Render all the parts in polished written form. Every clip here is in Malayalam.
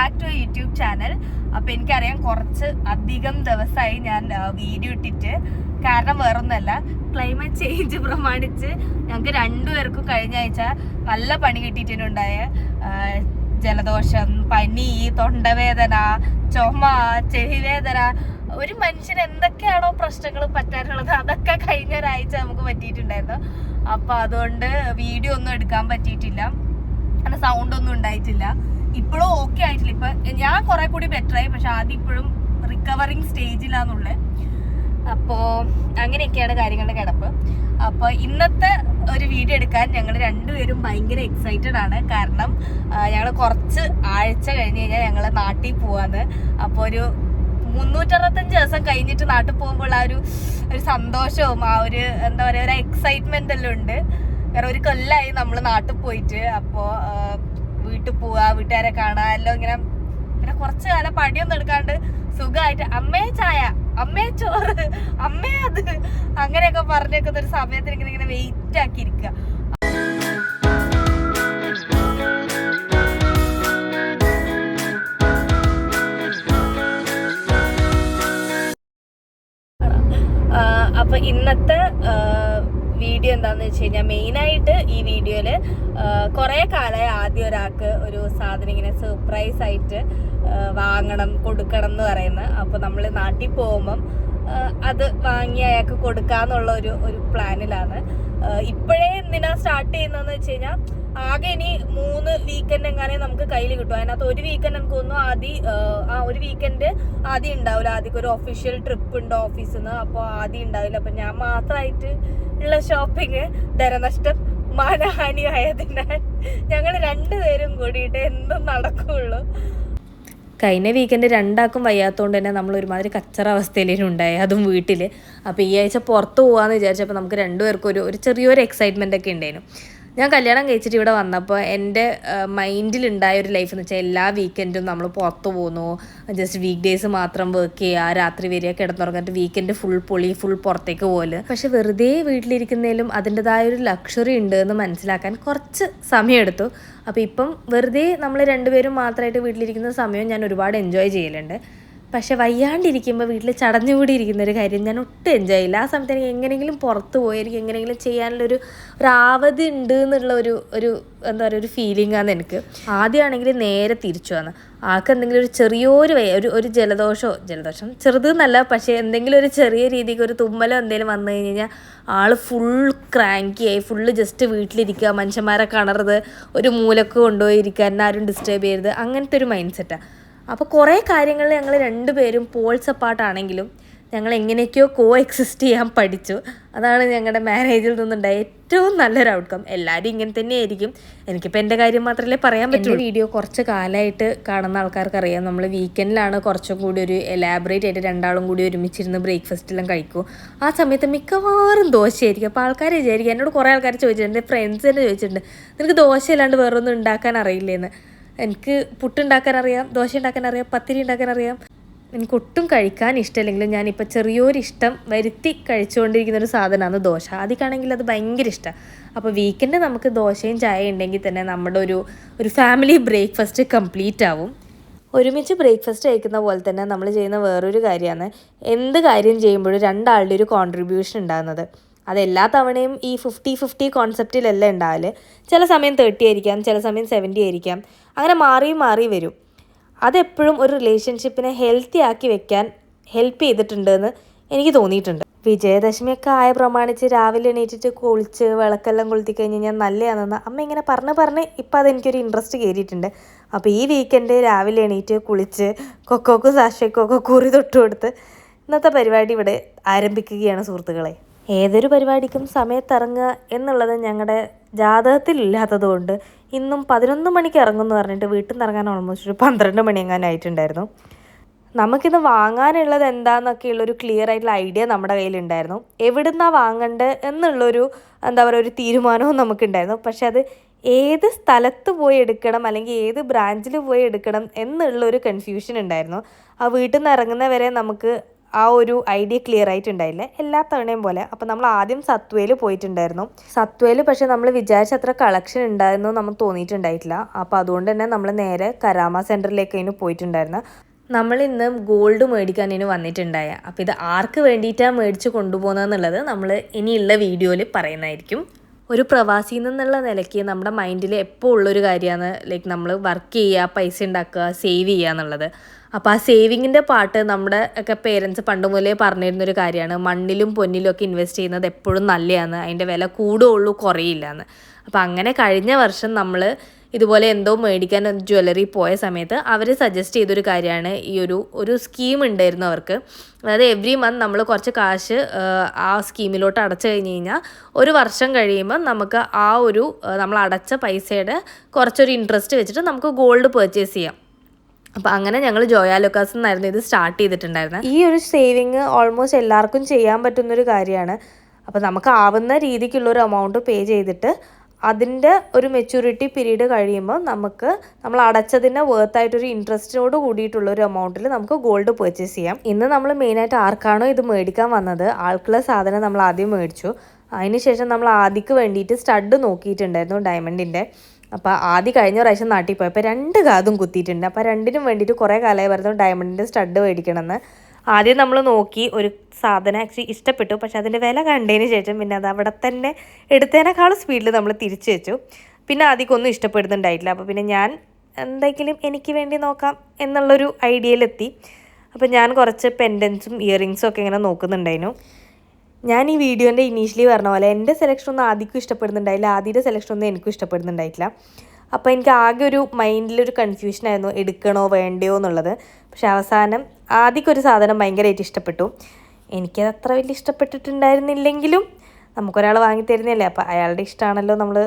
Back to YouTube channel. അപ്പോൾ എനിക്കറിയാം കുറച്ച് അധികം ദിവസമായി ഞാൻ വീഡിയോ ഇട്ടിട്ട്. കാരണം വേറൊന്നുമല്ല, ക്ലൈമറ്റ് ചേഞ്ച് പ്രമാണിച്ച് ഞങ്ങൾക്ക് രണ്ടുപേർക്കും കഴിഞ്ഞ ആഴ്ച നല്ല പണി കിട്ടിയിട്ടുണ്ടായ ജലദോഷം, പനി, തൊണ്ടവേദന, ചുമ, ചെവിവേദന. ഒരു മനുഷ്യന് എന്തൊക്കെയാണോ പ്രശ്നങ്ങൾ പറ്റാനുള്ളത് അതൊക്കെ കഴിഞ്ഞ ഒരാഴ്ച നമുക്ക് പറ്റിയിട്ടുണ്ടായിരുന്നു. അപ്പോൾ അതുകൊണ്ട് വീഡിയോ ഒന്നും എടുക്കാൻ പറ്റിയിട്ടില്ല, അങ്ങനെ സൗണ്ട് ഒന്നും ഉണ്ടായിട്ടില്ല. ഇപ്പോഴും ഓക്കെ ആയിട്ടില്ല. ഇപ്പം ഞാൻ കുറെ കൂടി ബെറ്ററായി, പക്ഷെ ആദ്യം ഇപ്പോഴും റിക്കവറിങ് സ്റ്റേജിലാന്നുള്ളത്. അപ്പോൾ അങ്ങനെയൊക്കെയാണ് കാര്യങ്ങളുടെ കിടപ്പ്. അപ്പോൾ ഇന്നത്തെ ഒരു വീഡിയോ എടുക്കാൻ ഞങ്ങൾ രണ്ടുപേരും ഭയങ്കര എക്സൈറ്റഡ് ആണ്. കാരണം ഞങ്ങൾ കുറച്ച് ആഴ്ച കഴിഞ്ഞ് കഴിഞ്ഞാൽ ഞങ്ങൾ നാട്ടിൽ പോവാന്ന്. അപ്പോൾ ഒരു 365 ദിവസം കഴിഞ്ഞിട്ട് നാട്ടിൽ പോകുമ്പോൾ ആ ഒരു സന്തോഷവും ആ ഒരു എന്താ പറയുക ഒരു എക്സൈറ്റ്മെന്റ് എല്ലാം ഉണ്ട്. വേറെ ഒരു കൊല്ലമായി നമ്മൾ നാട്ടിൽ പോയിട്ട്. അപ്പോൾ വീട്ടിൽ പോവുക, വീട്ടുകാരെ കാണുക, എല്ലാം ഇങ്ങനെ പിന്നെ കുറച്ച് കാലം പണിയൊന്നും എടുക്കാണ്ട് സുഖമായിട്ട് അമ്മേ ചായ, അമ്മേ ചോറ്, അമ്മേ അത് അങ്ങനെയൊക്കെ പറഞ്ഞേക്കുന്ന ഒരു സമയത്തിന് ഇങ്ങനെ വെയിറ്റ് ആക്കിയിരിക്കുക. അപ്പൊ ഇന്നത്തെ വീഡിയോ എന്താന്ന് വെച്ച് കഴിഞ്ഞാൽ മെയിനായിട്ട് ഈ വീഡിയോയില് കുറെ കാലമായി ആദ്യം ഒരാൾക്ക് ഒരു സാധനം ഇങ്ങനെ സർപ്രൈസ് ആയിട്ട് വാങ്ങണം, കൊടുക്കണം എന്ന് പറയുന്നത്. അപ്പൊ നമ്മൾ നാട്ടിൽ പോകുമ്പം അത് വാങ്ങി അയാൾക്ക് കൊടുക്കാന്നുള്ള ഒരു പ്ലാനിലാണ്. ഇപ്പോഴേ എന്തിനാ സ്റ്റാർട്ട് ചെയ്യുന്നതെന്ന് വെച്ച് കഴിഞ്ഞാൽ ആകെ ഇനി 3 വീക്കെൻഡ് എങ്ങാനേ നമുക്ക് കയ്യിൽ കിട്ടും. അതിനകത്ത് ഒരു വീക്കെൻഡ് എനിക്ക് തോന്നുന്നു ഒരു വീക്കെൻഡ് ആദ്യം ഉണ്ടാവില്ല. ആദ്യം ഒരു ഒഫീഷ്യൽ ട്രിപ്പ് ഉണ്ട് ഓഫീസിൽ നിന്ന്, അപ്പോൾ ആദ്യം ഉണ്ടാവില്ല. അപ്പം ഞാൻ മാത്രമായിട്ട് ഉള്ള ഷോപ്പിങ് ധനനഷ്ടം മാനഹാനി ആയതിനാൽ ഞങ്ങൾ രണ്ടുപേരും കൂടിയിട്ട് എന്തും നടക്കുള്ളൂ. കഴിഞ്ഞ വീക്കെൻഡ് രണ്ടാക്കും വയ്യാത്തതുകൊണ്ട് തന്നെ നമ്മൾ ഒരുമാതിരി കച്ചറ അവസ്ഥയിലേനും ഉണ്ടായി, അതും വീട്ടിൽ. അപ്പോൾ ഈ ആഴ്ച പുറത്ത് പോകാമെന്ന് വിചാരിച്ചപ്പോൾ നമുക്ക് രണ്ടുപേർക്കും ഒരു ചെറിയൊരു എക്സൈറ്റ്മെൻ്റ് ഒക്കെ ഉണ്ടായിരുന്നു. ഞാൻ കല്യാണം കഴിച്ചിട്ട് ഇവിടെ വന്നപ്പോൾ എൻ്റെ മൈൻഡിലുണ്ടായ ഒരു ലൈഫ് എന്ന് വെച്ചാൽ എല്ലാ വീക്കെൻഡും നമ്മൾ പുറത്ത് പോകുന്നു, ജസ്റ്റ് വീക്ക് ഡേയ്സ് മാത്രം വർക്ക് ചെയ്യുക, രാത്രി വരിക, കിടന്നുറങ്ങിയിട്ട് വീക്കെൻഡ് ഫുൾ പുറത്തേക്ക് പോലെ. പക്ഷെ വെറുതെ വീട്ടിലിരിക്കുന്നതിലും അതിൻ്റെതായ ഒരു ലക്ഷറി ഉണ്ട് എന്ന് മനസ്സിലാക്കാൻ കുറച്ച് സമയമെടുത്തു. അപ്പോൾ ഇപ്പം വെറുതെ നമ്മൾ രണ്ടുപേരും മാത്രമായിട്ട് വീട്ടിലിരിക്കുന്ന സമയം ഞാൻ ഒരുപാട് എൻജോയ് ചെയ്യലുണ്ട്. പക്ഷെ വയ്യാണ്ടിരിക്കുമ്പോൾ വീട്ടിൽ ചടഞ്ഞുകൂടി ഇരിക്കുന്ന ഒരു കാര്യം ഞാൻ ഒട്ടും എൻജോയ് ചെയ്യില്ല. ആ സമയത്ത് എനിക്ക് എങ്ങനെയെങ്കിലും പുറത്ത് പോയി എനിക്ക് എങ്ങനെയെങ്കിലും ചെയ്യാനുള്ളൊരു ആവതി ഉണ്ട് എന്നുള്ള ഒരു എന്താ പറയുക ഒരു ഫീലിംഗ് ആണ് എനിക്ക്. ആദ്യമാണെങ്കിൽ നേരെ തിരിച്ചു വന്ന് ആൾക്ക് എന്തെങ്കിലും ഒരു ചെറിയൊരു ഒരു ജലദോഷം ചെറുതെന്നല്ല, പക്ഷേ എന്തെങ്കിലും ഒരു ചെറിയ രീതിക്ക് ഒരു തുമ്മലോ എന്തെങ്കിലും വന്നു കഴിഞ്ഞ് കഴിഞ്ഞാൽ ആൾ ഫുൾ ക്രാങ്കിയായി, ഫുള്ള് ജസ്റ്റ് വീട്ടിലിരിക്കുക, മനുഷ്യന്മാരെ കാണരുത്, ഒരു മൂലക്ക് കൊണ്ടുപോയി ഇരിക്കുക, എന്നെ ആരും ഡിസ്റ്റർബ് ചെയ്യരുത്, അങ്ങനത്തെ ഒരു മൈൻഡ് സെറ്റാണ്. അപ്പോൾ കുറേ കാര്യങ്ങളിൽ ഞങ്ങൾ രണ്ടുപേരും പോൾസ് അപ്പാർട്ടാണെങ്കിലും ഞങ്ങൾ എങ്ങനെയൊക്കെയോ എക്സിസ്റ്റ് ചെയ്യാൻ പഠിച്ചു. അതാണ് ഞങ്ങളുടെ മാരേജിൽ നിന്നുണ്ടായ ഏറ്റവും നല്ലൊരു ഔട്ട്കം. എല്ലാവരും ഇങ്ങനെ തന്നെയായിരിക്കും. എനിക്കിപ്പോൾ എൻ്റെ കാര്യം മാത്രമല്ലേ പറയാൻ പറ്റുള്ളൂ. വീഡിയോ കുറച്ച് കാലമായിട്ട് കാണുന്ന ആൾക്കാർക്ക് അറിയാം, നമ്മൾ വീക്കെൻഡിലാണ് കുറച്ചും കൂടി ഒരു എലാബറേറ്റ് ആയിട്ട് രണ്ടാളും കൂടി ഒരുമിച്ചിരുന്ന് ബ്രേക്ക്ഫാസ്റ്റെല്ലാം കഴിക്കും. ആ സമയത്ത് മിക്കവാറും ദോശയായിരിക്കും. അപ്പോൾ ആൾക്കാർ വിചാരിക്കും, എന്നോട് കുറേ ആൾക്കാർ ചോദിച്ചിട്ടുണ്ട്, എൻ്റെ ഫ്രണ്ട്സ് തന്നെ ചോദിച്ചിട്ടുണ്ട്, നിനക്ക് ദോശ അല്ലാണ്ട് വേറൊന്നും ഉണ്ടാക്കാൻ അറിയില്ലേന്ന്. എനിക്ക് പുട്ടുണ്ടാക്കാൻ അറിയാം, ദോശ ഉണ്ടാക്കാൻ അറിയാം, പത്തിരി ഉണ്ടാക്കാൻ അറിയാം. എനിക്ക് ഒട്ടും കഴിക്കാൻ ഇഷ്ടമല്ലെങ്കിലും ഞാനിപ്പോൾ ചെറിയൊരു ഇഷ്ടം വരുത്തി കഴിച്ചുകൊണ്ടിരിക്കുന്ന ഒരു സാധനമാണ് ദോശ. ആദ്യമാണെങ്കിൽ അത് ഭയങ്കര ഇഷ്ടമാണ്. അപ്പോൾ വീക്കെൻഡ് നമുക്ക് ദോശയും ചായ ഉണ്ടെങ്കിൽ തന്നെ നമ്മുടെ ഒരു ഫാമിലി ബ്രേക്ക്ഫാസ്റ്റ് കംപ്ലീറ്റ് ആവും. ഒരുമിച്ച് ബ്രേക്ക്ഫാസ്റ്റ് കഴിക്കുന്ന പോലെ തന്നെ നമ്മൾ ചെയ്യുന്ന വേറൊരു കാര്യമാണ്, എന്ത് കാര്യം ചെയ്യുമ്പോഴും രണ്ടാളുടെ ഒരു കോൺട്രിബ്യൂഷൻ ഉണ്ടാകുന്നത്. അതെല്ലാ തവണയും ഈ 50-50 കോൺസെപ്റ്റിലല്ല ഉണ്ടാവല്. ചില സമയം 30 ആയിരിക്കാം, ചില സമയം 70 ആയിരിക്കാം, അങ്ങനെ മാറി വരും. അതെപ്പോഴും ഒരു റിലേഷൻഷിപ്പിനെ ഹെൽത്തി ആക്കി വെക്കാൻ ഹെൽപ്പ് ചെയ്തിട്ടുണ്ടെന്ന് എനിക്ക് തോന്നിയിട്ടുണ്ട്. വിജയദശമിയൊക്കെ ആയ പ്രമാണിച്ച് രാവിലെ എണീറ്റിട്ട് കുളിച്ച് വിളക്കെല്ലാം കൊളുത്തി കഴിഞ്ഞ് കഴിഞ്ഞാൽ നല്ലതാണെന്ന് അമ്മ ഇങ്ങനെ പറഞ്ഞ് ഇപ്പം അതെനിക്കൊരു ഇൻട്രസ്റ്റ് കയറിയിട്ടുണ്ട്. അപ്പോൾ ഈ വീക്കെൻഡ് രാവിലെ എണീറ്റ് കുളിച്ച് കൊക്കോക്ക് സാഷയ്ക്കൊക്കെ കുറി തൊട്ട് കൊടുത്ത് ഇന്നത്തെ പരിപാടി ഇവിടെ ആരംഭിക്കുകയാണ് സുഹൃത്തുക്കളെ. ഏതൊരു പരിപാടിക്കും സമയത്തിറങ്ങുക എന്നുള്ളത് ഞങ്ങളുടെ ജാതകത്തിലില്ലാത്തത് കൊണ്ട് ഇന്നും 11 മണിക്ക് ഇറങ്ങുമെന്ന് പറഞ്ഞിട്ട് വീട്ടിൽ നിന്ന് ഇറങ്ങാൻ ഓൾമോസ്റ്റ് ഒരു 12 മണി എങ്ങാനായിട്ടുണ്ടായിരുന്നു. നമുക്കിത് വാങ്ങാനുള്ളത് എന്താണെന്നൊക്കെയുള്ളൊരു ക്ലിയർ ആയിട്ടുള്ള ഐഡിയ നമ്മുടെ കയ്യിലുണ്ടായിരുന്നു. എവിടുന്നാണ് വാങ്ങേണ്ടത് എന്നുള്ളൊരു ഒരു തീരുമാനവും നമുക്കുണ്ടായിരുന്നു. പക്ഷെ അത് ഏത് സ്ഥലത്ത് പോയി എടുക്കണം അല്ലെങ്കിൽ ഏത് ബ്രാഞ്ചിൽ പോയി എടുക്കണം എന്നുള്ളൊരു കൺഫ്യൂഷൻ ഉണ്ടായിരുന്നു. ആ വീട്ടിൽ നിന്ന് ഇറങ്ങുന്നവരെ നമുക്ക് ആ ഒരു ഐഡിയ ക്ലിയർ ആയിട്ടുണ്ടായില്ല എല്ലാ തവണയും പോലെ. അപ്പോൾ നമ്മൾ ആദ്യം സത്വയിൽ പോയിട്ടുണ്ടായിരുന്നു. സത്വയിൽ പക്ഷേ നമ്മൾ വിചാരിച്ച അത്ര കളക്ഷൻ ഉണ്ടായിരുന്നു നമുക്ക് തോന്നിയിട്ടുണ്ടായിട്ടില്ല. അപ്പോൾ അതുകൊണ്ട് തന്നെ നമ്മൾ നേരെ കരാമ സെൻറ്ററിലേക്കാണ് പോയിട്ടുണ്ടായിരുന്നു. നമ്മൾ ഇന്ന് ഗോൾഡ് മേടിക്കാനതിന് വന്നിട്ടുണ്ടായ. അപ്പോൾ ഇത് ആർക്ക് വേണ്ടിയിട്ടാണ് മേടിച്ച് കൊണ്ടുപോകുന്നതെന്നുള്ളത് നമ്മൾ ഇനിയുള്ള വീഡിയോയിൽ പറയുന്നതായിരിക്കും. ഒരു പ്രവാസി എന്നുള്ള നിലയ്ക്ക് നമ്മുടെ മൈൻഡിൽ എപ്പോൾ ഉള്ളൊരു കാര്യമാണ് ലൈക്ക് നമ്മൾ വർക്ക് ചെയ്യുക, പൈസ ഉണ്ടാക്കുക, സേവ് ചെയ്യുക എന്നുള്ളത്. അപ്പോൾ ആ സേവിങ്ങിൻ്റെ പാർട്ട് നമ്മുടെ ഒക്കെ പേരൻസ് പണ്ട് മുതലേ പറഞ്ഞിരുന്നൊരു കാര്യമാണ്. മണ്ണിലും പൊന്നിലും ഒക്കെ ഇൻവെസ്റ്റ് ചെയ്യുന്നത് എപ്പോഴും നല്ലതാണ്, അതിൻ്റെ വില കൂടുകയുള്ളൂ കുറയില്ല എന്ന്. അപ്പോൾ അങ്ങനെ കഴിഞ്ഞ വർഷം നമ്മൾ ഇതുപോലെ എന്തോ മേടിക്കാൻ ജ്വല്ലറി പോയ സമയത്ത് അവർ സജസ്റ്റ് ചെയ്തൊരു കാര്യമാണ് ഈ ഒരു സ്കീം ഉണ്ടായിരുന്നു അവർക്ക്. അതായത് എവ്രി മന്ത് നമ്മൾ കുറച്ച് കാശ് ആ സ്കീമിലോട്ട് അടച്ചു കഴിഞ്ഞ് കഴിഞ്ഞാൽ ഒരു വർഷം കഴിയുമ്പോൾ നമുക്ക് ആ ഒരു നമ്മൾ അടച്ച പൈസയുടെ കുറച്ചൊരു ഇൻട്രസ്റ്റ് വെച്ചിട്ട് നമുക്ക് ഗോൾഡ് പർച്ചേസ് ചെയ്യാം. അപ്പോൾ അങ്ങനെ ഞങ്ങൾ ജോയ ലുക്കാസിൽ നിന്നായിരുന്നു ഇത് സ്റ്റാർട്ട് ചെയ്തിട്ടുണ്ടായിരുന്നത്. ഈ ഒരു സേവിങ് ഓൾമോസ്റ്റ് എല്ലാവർക്കും ചെയ്യാൻ പറ്റുന്നൊരു കാര്യമാണ്. അപ്പോൾ നമുക്ക് ആവുന്ന രീതിക്കുള്ളൊരു എമൗണ്ട് പേ ചെയ്തിട്ട് അതിൻ്റെ ഒരു മെച്യൂരിറ്റി പീരീഡ് കഴിയുമ്പോൾ നമ്മൾ അടച്ചതിന് വേർത്തായിട്ടൊരു ഇൻട്രസ്റ്റോട് കൂടിയിട്ടുള്ളൊരു എമൗണ്ടിൽ നമുക്ക് ഗോൾഡ് പർച്ചേസ് ചെയ്യാം. ഇന്ന് നമ്മൾ മെയിനായിട്ട് ആർക്കാണോ ഇത് മേടിക്കാൻ വന്നത് ആൾക്കുള്ള സാധനം നമ്മൾ ആദ്യം മേടിച്ചു. അതിനുശേഷം നമ്മൾ ആദ്യക്ക് വേണ്ടിയിട്ട് സ്റ്റഡ് നോക്കിയിട്ടുണ്ടായിരുന്നു ഡയമണ്ടിൻ്റെ. അപ്പോൾ ആദ്യം കഴിഞ്ഞ പ്രാവശ്യം നാട്ടിൽ പോയപ്പോൾ 2 കാതും കുത്തിയിട്ടുണ്ട്. അപ്പോൾ രണ്ടിനും വേണ്ടിയിട്ട് കുറേ കാലമായി പറഞ്ഞു ഡയമണ്ടിൻ്റെ സ്റ്റഡ് മേടിക്കണമെന്ന്. ആദ്യം നമ്മൾ നോക്കി ഒരു സാധനം ആക്ച്വലി ഇഷ്ടപ്പെട്ടു. പക്ഷെ അതിൻ്റെ വില കണ്ടതിന് ശേഷം പിന്നെ അത് അവിടെ തന്നെ എടുത്തതിനേക്കാളും സ്പീഡിൽ നമ്മൾ തിരിച്ചു വെച്ചു. പിന്നെ ആദ്യമൊന്നും ഇഷ്ടപ്പെടുന്നുണ്ടായിട്ടില്ല. അപ്പോൾ പിന്നെ ഞാൻ എന്തെങ്കിലും എനിക്ക് വേണ്ടി നോക്കാം എന്നുള്ളൊരു ഐഡിയയിലെത്തി. അപ്പോൾ ഞാൻ കുറച്ച് പെൻഡൻസും ഇയറിങ്സും ഒക്കെ ഇങ്ങനെ നോക്കുന്നുണ്ടായിരുന്നു. ഞാൻ ഈ വീഡിയോൻ്റെ ഇനീഷ്യലി പറഞ്ഞ പോലെ എൻ്റെ സെലക്ഷനൊന്നും ആദ്യം ഇഷ്ടപ്പെടുന്നുണ്ടായില്ല, ആദ്യത്തെ സെലക്ഷനൊന്നും എനിക്കും ഇഷ്ടപ്പെടുന്നുണ്ടായിട്ടില്ല. അപ്പോൾ എനിക്ക് ആകെ ഒരു മൈൻഡിലൊരു കൺഫ്യൂഷനായിരുന്നു എടുക്കണോ വേണ്ടയോ എന്നുള്ളത്. പക്ഷെ അവസാനം ആദ്യമൊരു സാധനം ഭയങ്കരമായിട്ട് ഇഷ്ടപ്പെട്ടു. എനിക്കത് അത്ര വലിയ ഇഷ്ടപ്പെട്ടിട്ടുണ്ടായിരുന്നില്ലെങ്കിലും നമുക്കൊരാൾ വാങ്ങിത്തരുന്നതല്ലേ, അപ്പോൾ അയാളുടെ ഇഷ്ടമാണല്ലോ നമ്മൾ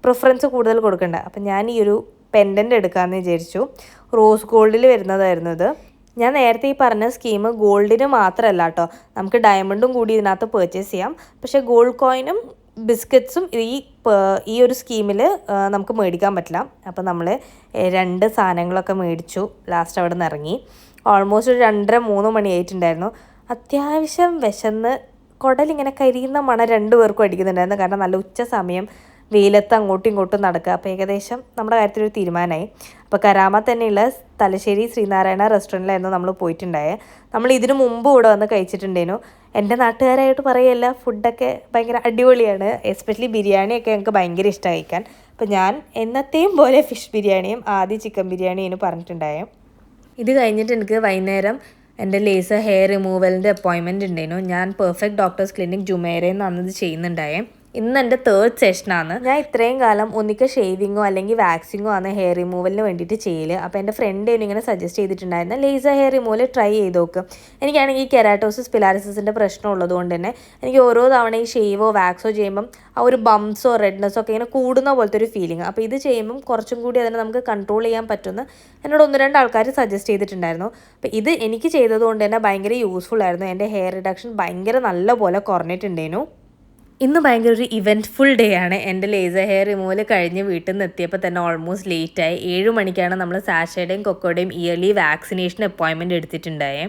പ്രിഫറൻസ് കൂടുതൽ കൊടുക്കേണ്ടത്. അപ്പം ഞാൻ ഈ ഒരു പെൻഡൻ്റ് എടുക്കാമെന്ന് വിചാരിച്ചു. റോസ് ഗോൾഡിൽ വരുന്നതായിരുന്നു ഇത്. ഞാൻ നേരത്തെ ഈ പറഞ്ഞ സ്കീം ഗോൾഡിന് മാത്രമല്ല കേട്ടോ, നമുക്ക് ഡയമണ്ടും കൂടി ഇതിനകത്ത് പർച്ചേസ് ചെയ്യാം. പക്ഷേ ഗോൾഡ് കോയിനും ബിസ്ക്കറ്റ്സും ഈ ഒരു സ്കീമിൽ നമുക്ക് മേടിക്കാൻ പറ്റില്ല. അപ്പോൾ നമ്മൾ 2 സാധനങ്ങളൊക്കെ മേടിച്ചു. ലാസ്റ്റ് അവിടെ നിന്ന് ഇറങ്ങി. ഓൾമോസ്റ്റ് ഒരു 2:30-3 മണിയായിട്ടുണ്ടായിരുന്നു. അത്യാവശ്യം വിശന്ന് കുടലിങ്ങനെ കരിയുന്ന മണം 2 പേർക്കും അടിക്കുന്നുണ്ടായിരുന്നു. കാരണം നല്ല ഉച്ച സമയം, വെയിലത്ത് അങ്ങോട്ടും ഇങ്ങോട്ടും നടക്കുക. അപ്പോൾ ഏകദേശം നമ്മുടെ കാര്യത്തിലൊരു തീരുമാനമായി. അപ്പോൾ കരാമ തന്നെയുള്ള തലശ്ശേരി ശ്രീനാരായണ റെസ്റ്റോറൻറ്റിലായിരുന്നു നമ്മൾ പോയിട്ടുണ്ടായത്. നമ്മൾ ഇതിനു മുമ്പ് ഇവിടെ വന്ന് കഴിച്ചിട്ടുണ്ടായിരുന്നു. എൻ്റെ നാട്ടുകാരായിട്ട് പറയല്ല, ഫുഡൊക്കെ ഭയങ്കര അടിപൊളിയാണ്. എസ്പെഷ്യലി ബിരിയാണിയൊക്കെ ഞങ്ങൾക്ക് ഭയങ്കര ഇഷ്ടം കഴിക്കാൻ. അപ്പോൾ ഞാൻ എന്നത്തെയും പോലെ ഫിഷ് ബിരിയാണിയും ആദ്യം ചിക്കൻ ബിരിയാണിയും പറഞ്ഞിട്ടുണ്ടായത്. ഇത് കഴിഞ്ഞിട്ട് എനിക്ക് വൈകുന്നേരം എൻ്റെ ലേസർ ഹെയർ റിമൂവലിൻ്റെ അപ്പോയിൻമെൻറ്റ് ഉണ്ടായിരുന്നു. ഞാൻ പെർഫെക്റ്റ് ഡോക്ടേഴ്സ് ക്ലിനിക് ജുമേരയിൽ നിന്നാണ് ഇത് ചെയ്യുന്നുണ്ടായത്. ഇന്ന് എൻ്റെ 3rd സെഷനാണ്. ഞാൻ ഇത്രയും കാലം ഒന്നിക്ക് ഷേവിങ്ങോ അല്ലെങ്കിൽ വാക്സിങ്ങോ ആണ് ഹെയർ റിമൂവലിന് വേണ്ടിയിട്ട് ചെയ്യൽ. അപ്പോൾ എൻ്റെ ഫ്രണ്ട് ഇങ്ങനെ സജസ്റ്റ് ചെയ്തിട്ടുണ്ടായിരുന്നു ലേസർ ഹെയർ റിമൂവൽ ട്രൈ ചെയ്ത് നോക്കും. എനിക്കാണെങ്കിൽ ഈ കെരാറ്റോസിസ് പിലാരിസിൻ്റെ പ്രശ്നം ഉള്ളതുകൊണ്ട് തന്നെ എനിക്ക് ഓരോ തവണ ഈ ഷേവോ വാക്സോ ചെയ്യുമ്പം ആ ഒരു ബംസോ റെഡ്നെസ്സോ ഒക്കെ ഇങ്ങനെ കൂടുന്ന പോലത്തെ ഒരു ഫീലിംഗ്. അപ്പോൾ ഇത് ചെയ്യുമ്പം കുറച്ചും കൂടി അതിനെ നമുക്ക് കൺട്രോൾ ചെയ്യാൻ പറ്റുമെന്ന് എന്നോട് 1-2 ആൾക്കാർ സജസ്റ്റ് ചെയ്തിട്ടുണ്ടായിരുന്നു. അപ്പോൾ ഇത് എനിക്ക് ചെയ്തതുകൊണ്ട് തന്നെ ഭയങ്കര യൂസ്ഫുൾ ആയിരുന്നു. എൻ്റെ ഹെയർ റിഡക്ഷൻ ഭയങ്കര നല്ല പോലെ കുറഞ്ഞിട്ടുണ്ടായിരുന്നു. ഇന്ന് ഭയങ്കര ഒരു ഇവൻറ്റ്ഫുൾ ഡേ ആണ്. എൻ്റെ ലേസർ ഹെയർ റിമൂവൽ കഴിഞ്ഞ് വീട്ടിൽ നിന്ന് എത്തിയപ്പോൾ തന്നെ ഓൾമോസ്റ്റ് ലേറ്റായി. 7 മണിക്കാണ് നമ്മൾ സാഷയുടെയും കൊക്കോയുടെയും ഇയർലി വാക്സിനേഷൻ അപ്പോയിൻമെൻറ്റ് എടുത്തിട്ടുണ്ടായത്.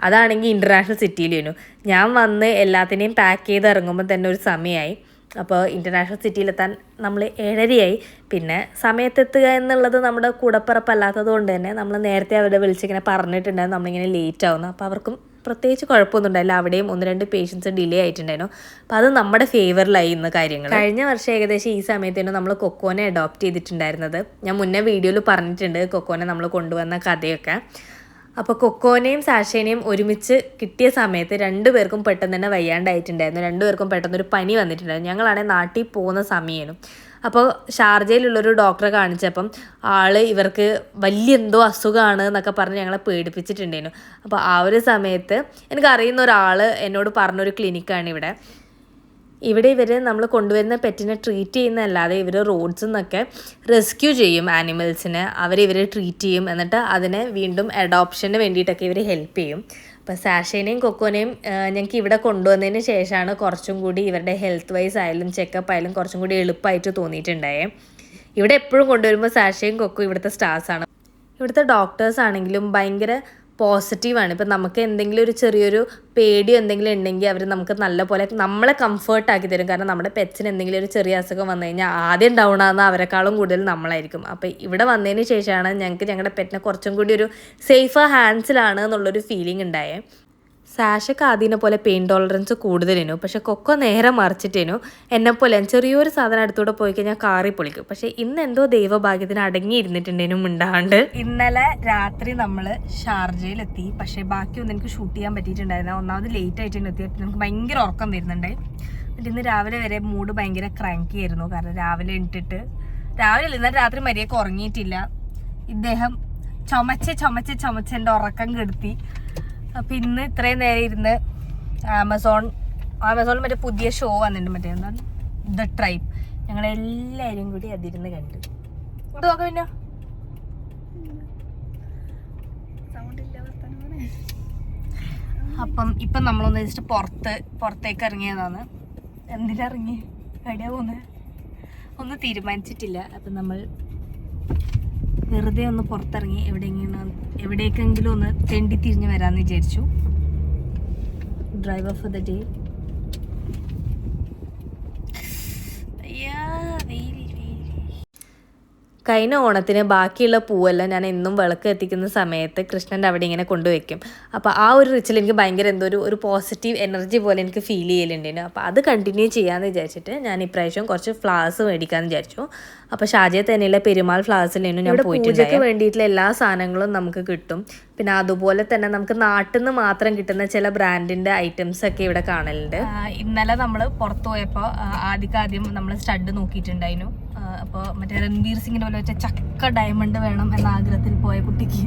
അതാണെങ്കിൽ ഇൻ്റർനാഷണൽ സിറ്റിയിലേനു. ഞാൻ വന്ന് എല്ലാത്തിനെയും പാക്ക് ചെയ്ത് ഇറങ്ങുമ്പോൾ തന്നെ ഒരു സമയമായി. അപ്പോൾ ഇൻ്റർനാഷണൽ സിറ്റിയിലെത്താൻ നമ്മൾ 7:30ആയി. പിന്നെ സമയത്തെത്തുക എന്നുള്ളത് നമ്മുടെ കൂടപ്പിറപ്പല്ലാത്തത് കൊണ്ട് തന്നെ നമ്മൾ നേരത്തെ അവരെ വിളിച്ചിങ്ങനെ പറഞ്ഞിട്ടുണ്ടായിരുന്നു നമ്മളിങ്ങനെ ലേറ്റ് ആവുന്നു. അപ്പോൾ അവർക്കും പ്രത്യേകിച്ച് കുഴപ്പമൊന്നും ഉണ്ടായില്ല. അവിടെയും 1-2 പേഷ്യൻസ് ഡിലേ ആയിട്ടുണ്ടായിരുന്നു. അപ്പോൾ അത് നമ്മുടെ ഫേവറിലായി ഇന്ന് കാര്യങ്ങൾ. കഴിഞ്ഞ വർഷം ഏകദേശം ഈ സമയത്തേനു നമ്മൾ കൊക്കോനെ അഡോപ്റ്റ് ചെയ്തിട്ടുണ്ടായിരുന്നത്. ഞാൻ മുന്നേ വീഡിയോയിൽ പറഞ്ഞിട്ടുണ്ട് കൊക്കോനെ നമ്മൾ കൊണ്ടുവന്ന കഥയൊക്കെ. അപ്പോൾ കൊക്കോനെയും സാഷേനെയും ഒരുമിച്ച് കിട്ടിയ സമയത്ത് 2 പേർക്കും പെട്ടെന്ന് തന്നെ വയ്യാണ്ടായിട്ടുണ്ടായിരുന്നു. 2 പേർക്കും പെട്ടെന്നൊരു പനി വന്നിട്ടുണ്ടായിരുന്നു. ഞങ്ങളാണെങ്കിൽ നാട്ടിൽ പോകുന്ന സമയമായിരുന്നു. അപ്പോൾ ഷാർജയിലുള്ളൊരു ഡോക്ടറെ കാണിച്ചപ്പം ഇവർക്ക് വലിയ എന്തോ അസുഖമാണ് എന്നൊക്കെ പറഞ്ഞ് ഞങ്ങളെ പേടിപ്പിച്ചിട്ടുണ്ടായിരുന്നു. അപ്പോൾ ആ ഒരു സമയത്ത് എനിക്കറിയുന്ന ഒരാൾ എന്നോട് പറഞ്ഞൊരു ക്ലിനിക്കാണ് ഇവിടെ ഇവർ നമ്മൾ കൊണ്ടുവരുന്ന പെറ്റിനെ ട്രീറ്റ് ചെയ്യുന്നതല്ലാതെ ഇവർ റോഡ്സിൽ നിന്നൊക്കെ റെസ്ക്യൂ ചെയ്യും ആനിമൽസിനെ. ഇവർ ട്രീറ്റ് ചെയ്യും, എന്നിട്ട് അതിനെ വീണ്ടും അഡോപ്ഷന് വേണ്ടിയിട്ടൊക്കെ ഇവർ ഹെൽപ്പ് ചെയ്യും. അപ്പോൾ സാഷേനെയും കൊക്കോനെയും ഞങ്ങൾക്ക് ഇവിടെ കൊണ്ടുവന്നതിന് ശേഷമാണ് കുറച്ചും കൂടി ഇവരുടെ ഹെൽത്ത് വൈസ് ആയാലും ചെക്കപ്പ് ആയാലും കുറച്ചും കൂടി എളുപ്പമായിട്ട് തോന്നിയിട്ടുണ്ടായേ. ഇവിടെ എപ്പോഴും കൊണ്ടുവരുമ്പോൾ സാഷയും കൊക്കോ ഇവിടുത്തെ സ്റ്റാർസാണ്. ഇവിടുത്തെ ഡോക്ടേഴ്സ് ആണെങ്കിലും ഭയങ്കര പോസിറ്റീവാണ്. ഇപ്പം നമുക്ക് എന്തെങ്കിലും ഒരു ചെറിയൊരു പേടിയോ എന്തെങ്കിലും ഉണ്ടെങ്കിൽ അവർ നമുക്ക് നല്ല പോലെ നമ്മളെ കംഫർട്ടാക്കി തരും. കാരണം നമ്മുടെ പെറ്റ്സിന് എന്തെങ്കിലും ഒരു ചെറിയ അസുഖം വന്നു കഴിഞ്ഞാൽ ആദ്യം ഡൗൺ ആകുന്ന അവരെക്കാളും കൂടുതൽ നമ്മളായിരിക്കും. അപ്പോൾ ഇവിടെ വന്നതിന് ശേഷമാണ് ഞങ്ങൾക്ക് ഞങ്ങളുടെ പെറ്റിനെ കുറച്ചും കൂടി ഒരു സേഫ് ഹാൻഡ്സിലാണ് എന്നുള്ളൊരു ഫീലിംഗ് ഉണ്ടായേ. സാഷക്ക് ആദ്യനെ പോലെ പെയിൻ ടോളറൻസ് കൂടുതലേനു, പക്ഷെ കൊക്കോ നേരെ മറിച്ചിട്ടേനു. എന്നെപ്പോലെ ചെറിയൊരു സാധനം അടുത്തൂടെ പോയി കഴിഞ്ഞാൽ കാറി പൊളിക്കും. പക്ഷെ ഇന്ന് എന്തോ ദൈവഭാഗ്യത്തിന് അടങ്ങിയിരുന്നിട്ടുണ്ടേനും ഉണ്ടാണ്ട്. ഇന്നലെ രാത്രി നമ്മൾ ഷാർജയിലെത്തി, പക്ഷെ ബാക്കിയൊന്നും എനിക്ക് ഷൂട്ട് ചെയ്യാൻ പറ്റിയിട്ടുണ്ടായിരുന്നു. ഒന്നാമത് ലേറ്റ് ആയിട്ടാണ് എത്തിയത്, നമുക്ക് ഭയങ്കര ഉറക്കം വരുന്നുണ്ട്. എന്നിട്ട് ഇന്ന് രാവിലെ വരെ മൂഡ് ഭയങ്കര ക്രാങ്കി ആയിരുന്നു. കാരണം രാവിലെ ഇന്നലെ രാത്രി മര്യാദക്ക് ഉറങ്ങിയിട്ടില്ല. ഇദ്ദേഹം ചുമച്ചെൻ്റെ ഉറക്കം കെടുത്തി. അപ്പം ഇന്ന് ഇത്രയും നേരം ഇരുന്ന് ആമസോണിൽ മറ്റേ പുതിയ ഷോ വന്നിട്ടുണ്ട്, മറ്റേ എന്താണ് ദ ട്രൈബ്. ഞങ്ങളെല്ലാവരും കൂടി അതിരുന്ന് കണ്ടു. ഇങ്ങോട്ട് നോക്കാം. പിന്നെ ഇപ്പം നമ്മളൊന്ന് ജസ്റ്റ് പുറത്തേക്ക് ഇറങ്ങിയതാണ്. എന്തിനിറങ്ങി എവിടെയാ പോകുന്നത് ഒന്നും തീരുമാനിച്ചിട്ടില്ല. അപ്പം നമ്മൾ വെറുതെ ഒന്ന് പുറത്തിറങ്ങി എവിടേക്കെങ്കിലും ഒന്ന് തെണ്ടി തിരിഞ്ഞ് വരാമെന്ന് വിചാരിച്ചു. Driver for the day. കഴിഞ്ഞ ഓണത്തിന് ബാക്കിയുള്ള പൂവെല്ലാം ഞാൻ എന്നും വിളക്ക് എത്തിക്കുന്ന സമയത്ത് കൃഷ്ണൻ്റെ അവിടെ ഇങ്ങനെ കൊണ്ടുവയ്ക്കും. അപ്പോൾ ആ ഒരു റിച്ചിൽ എനിക്ക് ഭയങ്കര എന്തോ ഒരു പോസിറ്റീവ് എനർജി പോലെ എനിക്ക് ഫീൽ ചെയ്യലുണ്ടായിരുന്നു. അപ്പോൾ അത് കണ്ടിന്യൂ ചെയ്യാമെന്ന് വിചാരിച്ചിട്ട് ഞാൻ ഇപ്രാവശ്യം കുറച്ച് ഫ്ലവേഴ്സ് മേടിക്കാമെന്ന് വിചാരിച്ചു. അപ്പോൾ ഷാർജയിൽ തന്നെയുള്ള പെരുമാൾ ഫ്ലവേഴ്സിലാണ് ഞാൻ പോയിട്ട്. പൂജയ്ക്ക് വേണ്ടിയിട്ടുള്ള എല്ലാ സാധനങ്ങളും നമുക്ക് കിട്ടും. പിന്നെ അതുപോലെ തന്നെ നമുക്ക് നാട്ടിൽ നിന്ന് മാത്രം കിട്ടുന്ന ചില ബ്രാൻഡിൻ്റെ ഐറ്റംസ് ഒക്കെ ഇവിടെ കാണലുണ്ട്. ഇന്നലെ നമ്മൾ പുറത്ത് പോയപ്പോൾ ആദ്യം നമ്മൾ സ്റ്റഡ് നോക്കിയിട്ടുണ്ടായിരുന്നു. അപ്പോൾ മറ്റേ രൺബീർ സിംഗിൻ്റെ പോലെ വെച്ച ചക്ക ഡയമണ്ട് വേണം എന്ന ആഗ്രഹത്തിൽ പോയ കുട്ടിക്ക്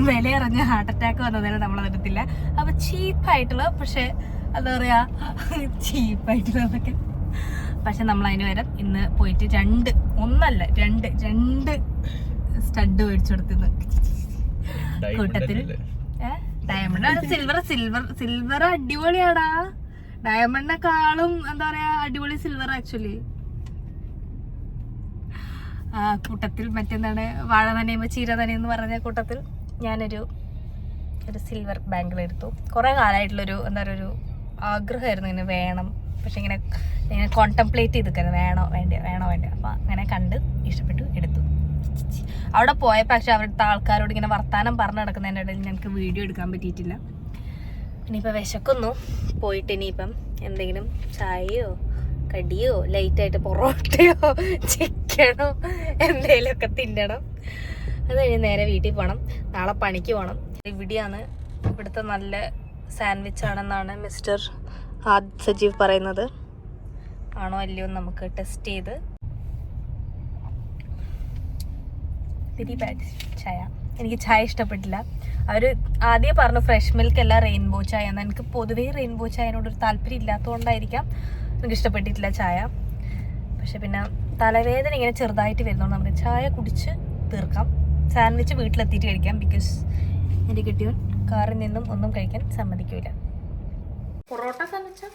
വില ഇറങ്ങ ഹാർട്ട് അറ്റാക്ക് വന്നതിന് നമ്മൾ നടത്തില്ല. അപ്പോൾ ചീപ്പായിട്ടുള്ള, പക്ഷേ എന്താ പറയുക, ചീപ്പായിട്ടുള്ളതൊക്കെ. പക്ഷെ നമ്മൾ അതിന് വരെ ഇന്ന് പോയിട്ട് രണ്ട് സ്റ്റഡ് മേടിച്ചു കൊടുത്തിരുന്നു കൂട്ടത്തിൽ. Diamond silver അടിപൊളിയാടാ. ഡയമണ്ടിനെക്കാളും എന്താ പറയാ അടിപൊളി സിൽവർ ആക്ച്വലി. കൂട്ടത്തിൽ മറ്റെന്താണ് വാഴ നനയുമ്പോൾ ചീര നനയെന്ന് പറഞ്ഞ കൂട്ടത്തിൽ ഞാനൊരു സിൽവർ ബാങ്കിൾ എടുത്തു. കുറേ കാലമായിട്ടുള്ളൊരു എന്താ പറയുക ഒരു ആഗ്രഹമായിരുന്നു ഇങ്ങനെ വേണം. പക്ഷെ ഇങ്ങനെ കോണ്ടംപ്ലേറ്റ് ചെയ്തിരിക്കുന്നത് വേണോ വേണ്ട. അപ്പോൾ അങ്ങനെ കണ്ട് ഇഷ്ടപ്പെട്ടു, എടുത്തു. അവിടെ പോയപ്പോൾ പക്ഷെ അവിടുത്തെ ആൾക്കാരോട് ഇങ്ങനെ വർത്താനം പറഞ്ഞു നടക്കുന്നതിൻ്റെ ഇടയിൽ ഞങ്ങൾക്ക് വീഡിയോ എടുക്കാൻ പറ്റിയിട്ടില്ല. ഇനിയിപ്പോൾ വിശക്കുന്നു. പോയിട്ട് ഇനിയിപ്പം എന്തെങ്കിലും ചായയോ കടിയോ ലൈറ്റായിട്ട് പൊറോട്ടയോ ചിക്കനോ എന്തെങ്കിലുമൊക്കെ തിന്നണം. അത് കഴിഞ്ഞ് നേരെ വീട്ടിൽ പോകണം. നാളെ പണിക്ക് പോകണം. ഇവിടെയാണ് ഇവിടുത്തെ നല്ല സാൻഡ്വിച്ച് ആണെന്നാണ് മിസ്റ്റർ സജീവ് പറയുന്നത്. ആണോ അല്ലയോ നമുക്ക് ടെസ്റ്റ് ചെയ്ത്. വെരി ബാഡ് ചായ. എനിക്ക് ചായ ഇഷ്ടപ്പെട്ടില്ല. അവർ ആദ്യം പറഞ്ഞു ഫ്രഷ് മിൽക്ക് അല്ല റെയിൻബോ ചായ എന്ന്. എനിക്ക് പൊതുവേ റെയിൻബോ ചായനോടൊരു താല്പര്യം ഇല്ലാത്തതുകൊണ്ടായിരിക്കാം എനിക്ക് ഇഷ്ടപ്പെട്ടിട്ടില്ല ചായ. പക്ഷെ പിന്നെ തലവേദന ഇങ്ങനെ ചെറുതായിട്ട് വരുന്നതുകൊണ്ട് നമുക്ക് ചായ കുടിച്ച് തീർക്കാം. സാൻഡ്വിച്ച് വീട്ടിലെത്തിയിട്ട് കഴിക്കാം. ബിക്കോസ് എൻ്റെ കിട്ടിയവൻ കാറിൽ നിന്നും ഒന്നും കഴിക്കാൻ സമ്മതിക്കില്ല. പൊറോട്ട സാൻഡ്വിച്ച്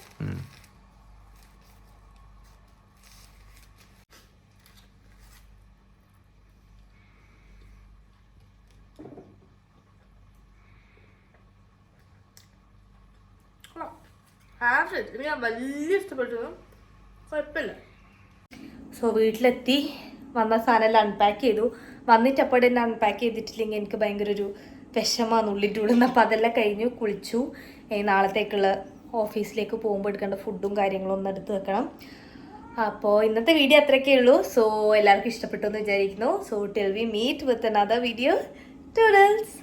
ഞാൻ വലിയ ഇഷ്ടപ്പെട്ടു, കുഴപ്പമില്ല. സോ വീട്ടിലെത്തി വന്ന സാധനമെല്ലാം അൺപാക്ക് ചെയ്തു. വന്നിട്ട് അപ്പോഴെ തന്നെ അൺപാക്ക് ചെയ്തിട്ടില്ലെങ്കിൽ എനിക്ക് ഭയങ്കര ഒരു വിഷമാണ് ഉള്ളിൻ്റെ ഉള്ളിൽ നിന്ന്. അപ്പോൾ അതെല്ലാം കഴിഞ്ഞു, കുളിച്ചു. നാളത്തേക്കുള്ള ഓഫീസിലേക്ക് പോകുമ്പോൾ എടുക്കേണ്ട ഫുഡും കാര്യങ്ങളും ഒന്ന് എടുത്ത് വെക്കണം. അപ്പോൾ ഇന്നത്തെ വീഡിയോ അത്രയൊക്കെ ഉള്ളൂ. സോ എല്ലാവർക്കും ഇഷ്ടപ്പെട്ടു എന്ന് വിചാരിക്കുന്നു. So till we meet with another video. ടൂഡൽസ്.